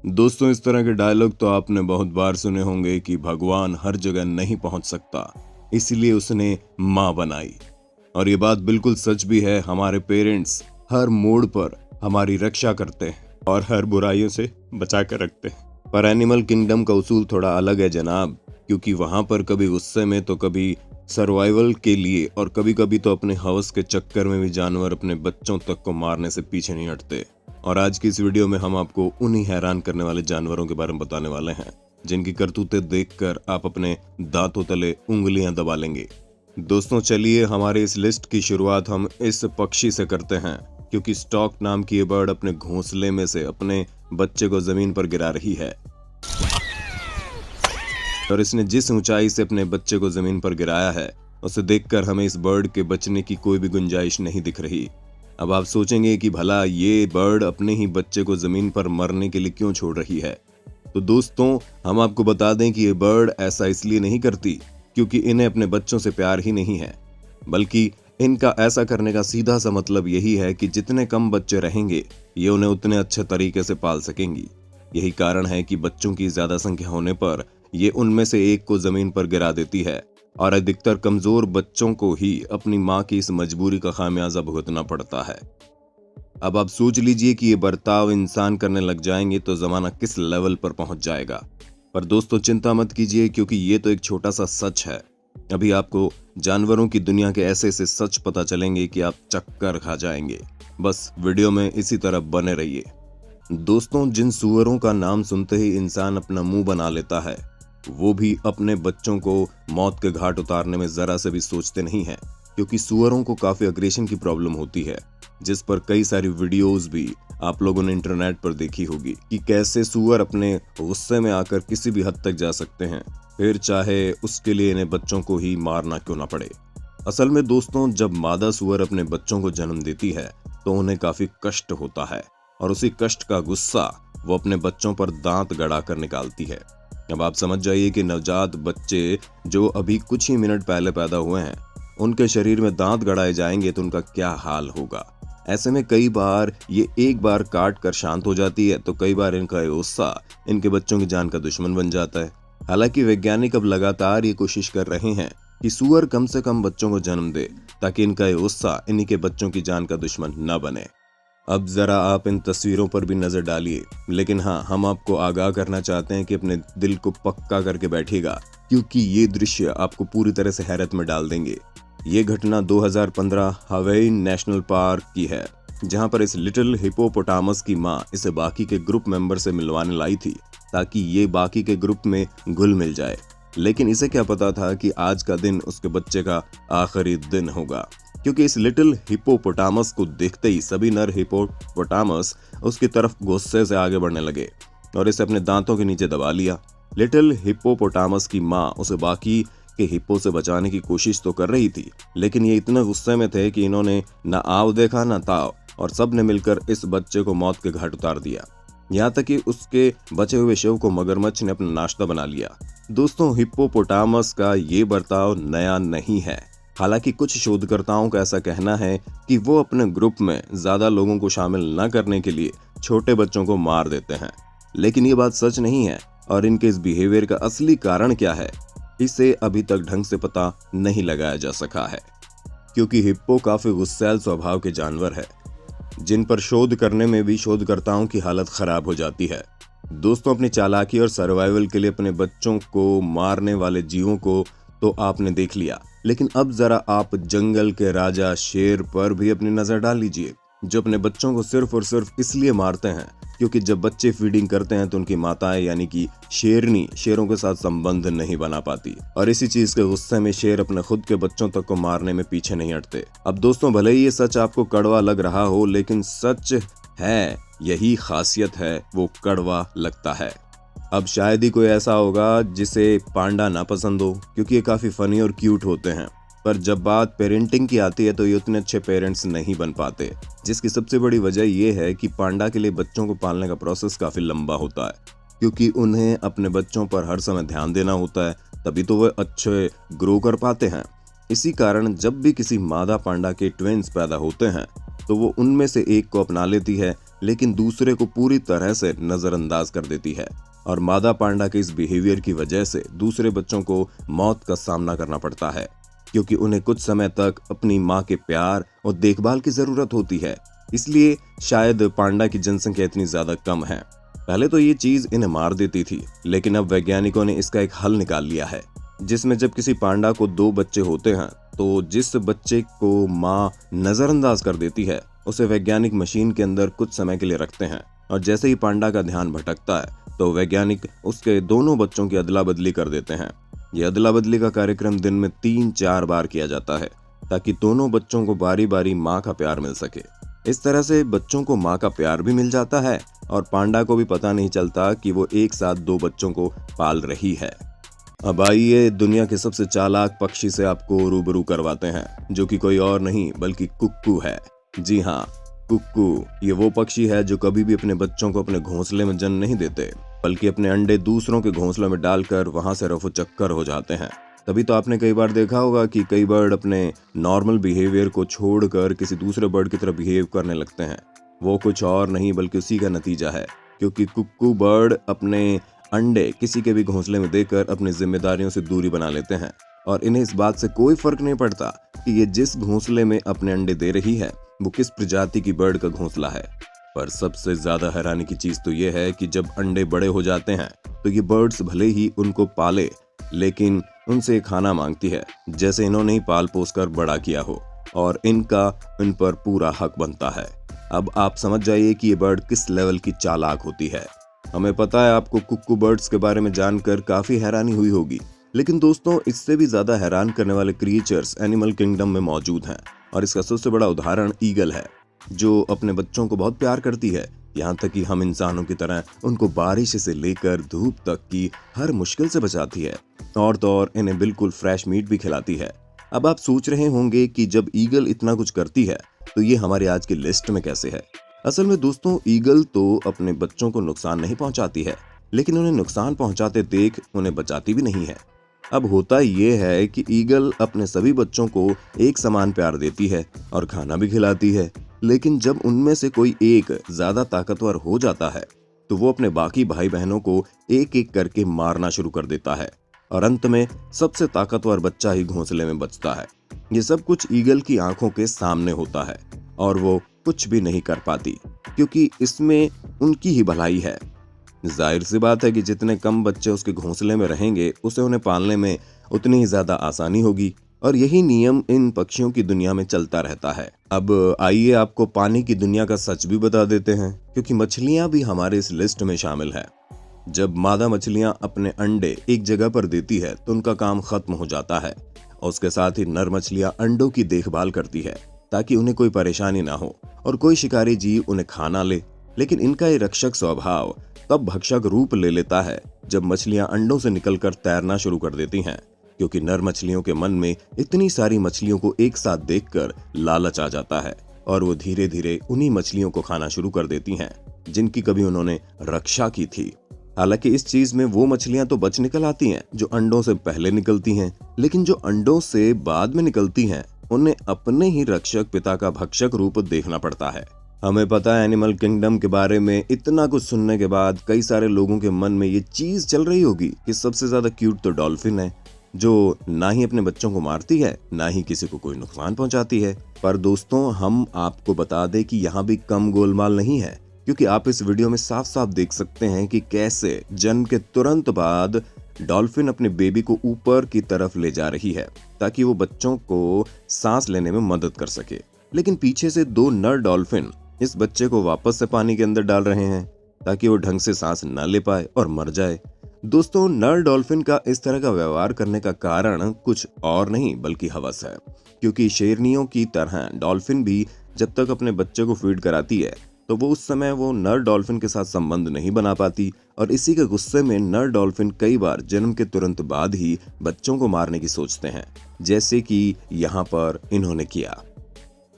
दोस्तों, इस तरह के डायलॉग तो आपने बहुत बार सुने होंगे कि भगवान हर जगह नहीं पहुंच सकता, इसलिए उसने माँ बनाई। और ये बात बिल्कुल सच भी है। हमारे पेरेंट्स हर मोड़ पर हमारी रक्षा करते हैं और हर बुराइयों से बचा कर रखते हैं। पर एनिमल किंगडम का उसूल थोड़ा अलग है जनाब, क्योंकि वहां पर कभी गुस्से में तो कभी सर्वाइवल के लिए और कभी कभी तो अपने हवस के चक्कर में भी जानवर अपने बच्चों तक को मारने से पीछे नहीं हटते। और आज की इस वीडियो में हम आपको उन्हीं हैरान करने वाले जानवरों के बारे में बताने वाले हैं जिनकी करतूतें देखकर आप अपने दांतों तले उंगलियां दबा लेंगे। दोस्तों, चलिए हमारे इस लिस्ट की शुरुआत हम इस पक्षी से करते हैं, क्योंकि स्टॉक नाम की ये बर्ड अपने घोंसले में से अपने बच्चे को जमीन पर गिरा रही है और इसने जिस ऊंचाई से अपने बच्चे को जमीन पर गिराया है उसे देखकर हमें इस बर्ड के बचने की कोई भी गुंजाइश नहीं दिख रही। अब आप सोचेंगे कि भला ये बर्ड अपने ही बच्चे को जमीन पर मरने के लिए क्यों छोड़ रही है। तो दोस्तों, हम आपको बता दें कि ये बर्ड ऐसा इसलिए नहीं करती क्योंकि इन्हें अपने बच्चों से प्यार ही नहीं है, बल्कि इनका ऐसा करने का सीधा सा मतलब यही है कि जितने कम बच्चे रहेंगे ये उन्हें उतने अच्छे तरीके से पाल सकेंगी। यही कारण है कि बच्चों की ज्यादा संख्या होने पर ये उनमें से एक को जमीन पर गिरा देती है और अधिकतर कमजोर बच्चों को ही अपनी मां की इस मजबूरी का खामियाजा भुगतना पड़ता है। अब आप सोच लीजिए कि ये बर्ताव इंसान करने लग जाएंगे तो जमाना किस लेवल पर पहुंच जाएगा। पर दोस्तों, चिंता मत कीजिए, क्योंकि ये तो एक छोटा सा सच है। अभी आपको जानवरों की दुनिया के ऐसे ऐसे सच पता चलेंगे कि आप चक्कर खा जाएंगे। बस वीडियो में इसी तरह बने रहिए। दोस्तों, जिन सूअरों का नाम सुनते ही इंसान अपना मुंह बना लेता है, वो भी अपने बच्चों को मौत के घाट उतारने में जरा से भी सोचते नहीं हैं, क्योंकि सूअरों को काफी अग्रेशन की प्रॉब्लम होती है, जिस पर कई सारी वीडियोस भी आप लोगों ने इंटरनेट पर देखी होगी कि कैसे सूअर अपने गुस्से में आकर किसी भी हद तक जा सकते हैं, फिर चाहे उसके लिए इन्हें बच्चों को ही मारना क्यों ना पड़े। असल में दोस्तों, जब मादा सूअर अपने बच्चों को जन्म देती है तो उन्हें काफी कष्ट होता है और उसी कष्ट का गुस्सा वो अपने बच्चों पर दांत गड़ा कर निकालती है। अब आप समझ जाइए कि नवजात बच्चे जो अभी कुछ ही मिनट पहले पैदा हुए हैं, उनके शरीर में दांत गड़ाए जाएंगे तो उनका क्या हाल होगा। ऐसे में कई बार ये एक बार काट कर शांत हो जाती है, तो कई बार इनका गुस्सा इनके बच्चों की जान का दुश्मन बन जाता है। हालांकि वैज्ञानिक अब लगातार ये कोशिश कर रहे हैं कि सूअर कम से कम बच्चों को जन्म दे, ताकि इनका गुस्सा इन्हीं के बच्चों की जान का दुश्मन न बने। अब जरा आप इन तस्वीरों पर भी नजर डालिए, लेकिन हाँ, हम आपको आगाह करना चाहते हैं कि अपने दिल को पक्का करके बैठिएगा, क्योंकि ये दृश्य आपको पूरी तरह से हैरत में डाल देंगे। ये घटना 2015 हवाई नेशनल पार्क की है, जहां पर इस लिटिल हिप्पोपोटामस की मां इसे बाकी के ग्रुप मेंबर से मिलवाने लाई थी, ताकि ये बाकी के ग्रुप में घुल मिल जाए। लेकिन इसे क्या पता था कि आज का दिन उसके बच्चे का आखिरी दिन होगा, क्योंकि इस लिटिल हिप्पोपोटामस को देखते ही सभी नर हिप्पोपोटामस उसकी तरफ गुस्से से आगे बढ़ने लगे और इसे अपने दांतों के नीचे दबा लिया। लिटिल हिप्पोपोटामस की मां उसे बाकी के हिप्पो से बचाने की कोशिश तो कर रही थी, लेकिन ये इतना गुस्से में थे कि इन्होंने न आव देखा न ताव, और सब ने मिलकर इस बच्चे को मौत के घाट उतार दिया। यहाँ तक कि उसके बचे हुए शव को मगरमच्छ ने अपना नाश्ता बना लिया। दोस्तों, हिप्पोपोटामस का ये बर्ताव नया नहीं है। हालांकि कुछ शोधकर्ताओं का ऐसा कहना है कि वो अपने ग्रुप में ज्यादा लोगों को शामिल न करने के लिए छोटे बच्चों को मार देते हैं, लेकिन ये बात सच नहीं है और इनके इस बिहेवियर का असली कारण क्या है, इसे अभी तक ढंग से पता नहीं लगाया जा सका है, क्योंकि हिप्पो काफी गुस्सैल स्वभाव के जानवर है, जिन पर शोध करने में भी शोधकर्ताओं की हालत खराब हो जाती है। दोस्तों, अपनी चालाकी और सर्वाइवल के लिए अपने बच्चों को मारने वाले जीवों को तो आपने देख लिया, लेकिन अब जरा आप जंगल के राजा शेर पर भी अपनी नजर डाल लीजिए, जो अपने बच्चों को सिर्फ और सिर्फ इसलिए मारते हैं क्योंकि जब बच्चे फीडिंग करते हैं तो उनकी माताएं यानी कि शेरनी शेरों के साथ संबंध नहीं बना पाती, और इसी चीज के गुस्से में शेर अपने खुद के बच्चों तक को मारने में पीछे नहीं हटते। अब दोस्तों, भले ही ये सच आपको कड़वा लग रहा हो, लेकिन सच है, यही खासियत है, वो कड़वा लगता है। अब शायद ही कोई ऐसा होगा जिसे पांडा ना पसंद हो, क्योंकि ये काफी फनी और क्यूट होते हैं, पर जब बात पेरेंटिंग की आती है तो ये उतने अच्छे पेरेंट्स नहीं बन पाते, जिसकी सबसे बड़ी वजह ये है कि पांडा के लिए बच्चों को पालने का प्रोसेस काफी लंबा होता है, क्योंकि उन्हें अपने बच्चों पर हर समय ध्यान देना होता है, तभी तो वह अच्छे ग्रो कर पाते हैं। इसी कारण जब भी किसी मादा पांडा के ट्विंस पैदा होते हैं तो वो उनमें से एक को अपना लेती है, लेकिन दूसरे को पूरी तरह से नजरअंदाज कर देती है। और मादा पांडा के इस बिहेवियर की वजह से दूसरे बच्चों को मौत का सामना करना पड़ता है, क्योंकि उन्हें कुछ समय तक अपनी माँ के प्यार और देखभाल की जरूरत होती है। इसलिए शायद पांडा की जनसंख्या इतनी ज्यादा कम है। पहले तो ये चीज इन्हें मार देती थी, लेकिन अब वैज्ञानिकों ने इसका एक हल निकाल लिया है, जिसमें जब किसी पांडा को 2 बच्चे होते हैं तो जिस बच्चे को माँ नजरअंदाज कर देती है उसे वैज्ञानिक मशीन के अंदर कुछ समय के लिए रखते हैं, और जैसे ही पांडा का ध्यान भटकता है तो वैज्ञानिक उसके दोनों बच्चों की अदला बदली कर देते हैं। यह अदला बदली का कार्यक्रम दिन में 3-4 बार किया जाता है, ताकि दोनों बच्चों को बारी बारी माँ का प्यार मिल सके। इस तरह से बच्चों को माँ का प्यार भी मिल जाता है और पांडा को भी पता नहीं चलता कि वो एक साथ 2 बच्चों को पाल रही है। अब आइए दुनिया के सबसे चालाक पक्षी से आपको रूबरू करवाते हैं, जो कि कोई और नहीं बल्कि कुक्कू है। जी हाँ, कुक्कू ये वो पक्षी है जो कभी भी अपने बच्चों को अपने घोंसले में जन्म नहीं देते, बल्कि अपने अंडे दूसरों के घोंसलों में डालकर वहां से रफू चक्कर हो जाते हैं। तभी तो आपने कई बार देखा होगा कि कई बर्ड अपने नॉर्मल बिहेवियर को छोड़कर किसी दूसरे बर्ड की तरह बिहेव करने लगते हैं। वो कुछ और नहीं बल्कि उसी का नतीजा है, क्योंकि कुक्कू बर्ड अपने अंडे किसी के भी घोंसले में देकर अपनी जिम्मेदारियों से दूरी बना लेते हैं, और इन्हें इस बात से कोई फर्क नहीं पड़ता कि ये जिस घोंसले में अपने अंडे दे रही है वो किस प्रजाति की बर्ड का घोंसला है। पर सबसे ज्यादा हैरानी की चीज तो ये है कि जब अंडे बड़े हो जाते हैं तो ये बर्ड्स भले ही उनको पाले, लेकिन उनसे खाना मांगती है, जैसे इन्होंने ही पाल पोस कर बड़ा किया हो, और इनका इन पर पूरा हक बनता है। अब आप समझ जाइए कि ये बर्ड किस लेवल की चालाक होती है। हमें पता है आपको कुक्कू बर्ड्स के बारे में जानकर काफी हैरानी हुई होगी, लेकिन दोस्तों इससे भी ज्यादा हैरान करने वाले क्रिएचर्स एनिमल किंगडम में मौजूद हैं, और इसका सबसे बड़ा उदाहरण ईगल है, जो अपने बच्चों को बहुत प्यार करती है, यहाँ तक कि हम इंसानों की तरह उनको बारिश से लेकर धूप तक की हर मुश्किल से बचाती है, और तो और इन्हें बिल्कुल फ्रेश मीट भी खिलाती है। अब आप सोच रहे होंगे कि जब ईगल इतना कुछ करती है तो ये हमारे आज की लिस्ट में कैसे है। असल में दोस्तों ईगल तो अपने बच्चों को नुकसान नहीं पहुंचाती है, लेकिन उन्हें नुकसान पहुंचाते देख उन्हें बचाती भी नहीं है। अब होता ये है कि ईगल अपने सभी बच्चों को एक समान प्यार देती है और खाना भी खिलाती है, लेकिन जब उनमें से कोई एक ज्यादा ताकतवर हो जाता है तो वो अपने बाकी भाई बहनों को एक एक करके मारना शुरू कर देता है, और अंत में सबसे ताकतवर बच्चा ही घोंसले में बचता है। ये सब कुछ ईगल की आंखों के सामने होता है और वो कुछ भी नहीं कर पाती, क्योंकि इसमें उनकी ही भलाई है। जाहिर सी बात है कि जितने कम बच्चे उसके घोंसले में रहेंगे उसे उन्हें पालने में उतनी ही ज्यादा आसानी होगी, और यही नियम इन पक्षियों की दुनिया में चलता रहता है। अब आइए आपको पानी की दुनिया का सच भी बता देते हैं, क्योंकि मछलियां भी हमारे इस लिस्ट में शामिल है। जब मादा मछलियां अपने अंडे एक जगह पर देती है तो उनका काम खत्म हो जाता है, और उसके साथ ही नर मछलियां अंडों की देखभाल करती है ताकि उन्हें कोई परेशानी ना हो और कोई शिकारी जीव उन्हें खा ना ले। लेकिन इनका ये रक्षक स्वभाव तब भक्षक रूप ले लेता है जब मछलियां अंडों से निकलकर तैरना शुरू कर देती हैं, क्योंकि नर मछलियों के मन में इतनी सारी मछलियों को एक साथ देखकर लालच आ जाता है, और वो धीरे धीरे उन्हीं मछलियों को खाना शुरू कर देती हैं जिनकी कभी उन्होंने रक्षा की थी। हालांकि इस चीज में वो मछलियां तो बच निकल आती हैं जो अंडों से पहले निकलती हैं, लेकिन जो अंडों से बाद में निकलती हैं उन्हें अपने ही रक्षक पिता का भक्षक रूप देखना पड़ता है। हमें पता है एनिमल किंगडम के बारे में इतना कुछ सुनने के बाद कई सारे लोगों के मन में ये चीज चल रही होगी कि सबसे ज्यादा क्यूट तो डॉल्फिन है, जो ना ही अपने बच्चों को मारती है ना ही किसी को कोई नुकसान पहुंचाती है। पर दोस्तों हम आपको बता दें कि यहाँ भी कम गोलमाल नहीं है, क्योंकि आप इस वीडियो में साफ साफ देख सकते हैं कि कैसे जन्म के तुरंत बाद डॉल्फिन अपने बेबी को ऊपर की तरफ ले जा रही है ताकि वो बच्चों को सांस लेने में मदद कर सके, लेकिन पीछे से 2 नर डॉल्फिन इस बच्चे को वापस से पानी के अंदर डाल रहे हैं ताकि वो ढंग से सांस न ले पाए और मर जाए। दोस्तों नर डॉल्फिन का इस तरह का व्यवहार करने का कारण कुछ और नहीं बल्कि हवस है, क्योंकि शेरनियों की तरह डॉल्फिन भी जब तक अपने बच्चे को फीड कराती है तो वो उस समय वो नर डॉल्फिन के साथ संबंध नहीं बना पाती, और इसी के गुस्से में नर डॉल्फिन कई बार जन्म के तुरंत बाद ही बच्चों को मारने की सोचते हैं, जैसे कि यहाँ पर इन्होंने किया।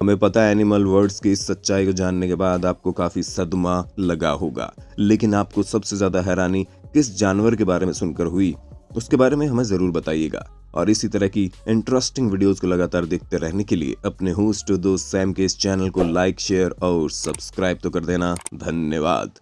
हमें पता है एनिमल वर्ड्स की इस सच्चाई को जानने के बाद आपको काफी सदमा लगा होगा, लेकिन आपको सबसे ज्यादा हैरानी किस जानवर के बारे में सुनकर हुई उसके बारे में हमें जरूर बताइएगा। और इसी तरह की इंटरेस्टिंग वीडियोस को लगातार देखते रहने के लिए अपने होस्ट दोस्त सैम के इस चैनल को लाइक, शेयर और सब्सक्राइब तो कर देना। धन्यवाद।